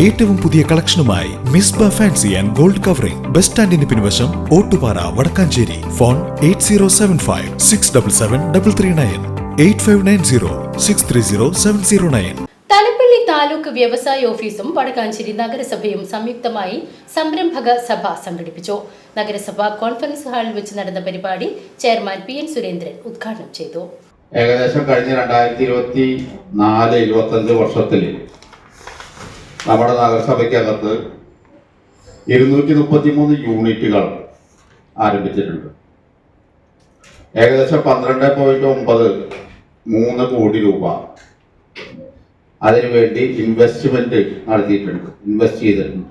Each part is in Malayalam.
ഏറ്റവും പുതിയ കളക്ഷനുമായി Misba fancy and gold covering bus സ്റ്റാൻഡിന് പിൻവശം ഓട്ടുപാറ വടക്കാഞ്ചേരി. ഫോൺ 8075677339 8590630709. തലപ്പള്ളി താലൂക്ക് വ്യവസായ ഓഫീസും വടക്കാഞ്ചേരി നഗരസഭയും സംയുക്തമായി സംരംഭക സഭ സംഘടിപ്പിച്ചു. നഗരസഭ കോൺഫറൻസ് ഹാളിൽ വെച്ച് നടന്ന പരിപാടി ചെയർമാൻ PN സുരേന്ദ്രൻ ഉദ്ഘാടനം ചെയ്തു. ഏകദേശം കഴിഞ്ഞ 2024-25 വർഷത്തിൽ നമ്മുടെ നഗരസഭയ്ക്കകത്ത് 233 യൂണിറ്റുകൾ ആരംഭിച്ചിട്ടുണ്ട്. ഏകദേശം 12.93 കോടി രൂപ അതിനുവേണ്ടി ഇൻവെസ്റ്റ് ചെയ്തിട്ടുണ്ട്.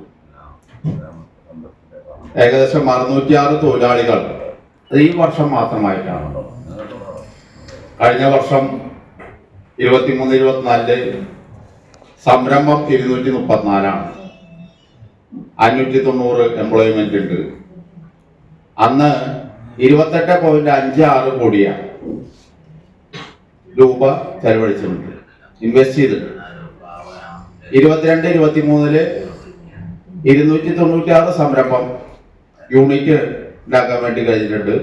ഏകദേശം 606 തൊഴിലാളികൾ ഈ വർഷം മാത്രമായിട്ടാണ്. കഴിഞ്ഞ വർഷം 23-24 സംരംഭം 234 590 എംപ്ലോയ്മെന്റ് ഉണ്ട്. അന്ന് 28.56 കോടി രൂപ ചെലവഴിച്ചിട്ടുണ്ട്, ഇൻവെസ്റ്റ് ചെയ്തിട്ടുണ്ട്. 22-23 296 സംരംഭം യൂണിറ്റ് ഉണ്ടാക്കാൻ വേണ്ടി കഴിഞ്ഞിട്ടുണ്ട്.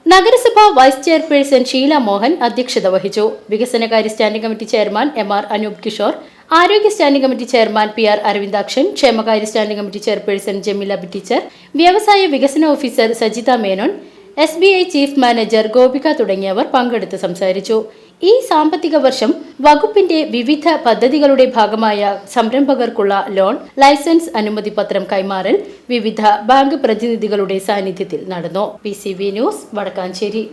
നഗരസഭ വൈസ് ചെയർപേഴ്സൺ ഷീല മോഹൻ അധ്യക്ഷത വഹിച്ചു. വികസനകാര്യ standing committee chairman MR Anoop Kishore, ആരോഗ്യ standing committee chairman PR Aravindakshan, ക്ഷേമകാര്യ standing committee chairperson Jameela B teacher, വ്യവസായ വികസന officer Sajitha Menon, SBI chief manager Gopika തുടങ്ങിയവർ പങ്കെടുത്ത് സംസാരിച്ചു. ഈ സാമ്പത്തിക വർഷം വകുപ്പിന്റെ വിവിധ പദ്ധതികളുടെ ഭാഗമായ സംരംഭകർക്കുള്ള ലോൺ, ലൈസൻസ്, അനുമതി പത്രം കൈമാറൽ വിവിധ ബാങ്ക് പ്രതിനിധികളുടെ സാന്നിധ്യത്തിൽ നടന്നു. PCV news, Wadakkanchery.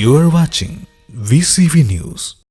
You are watching VCV News.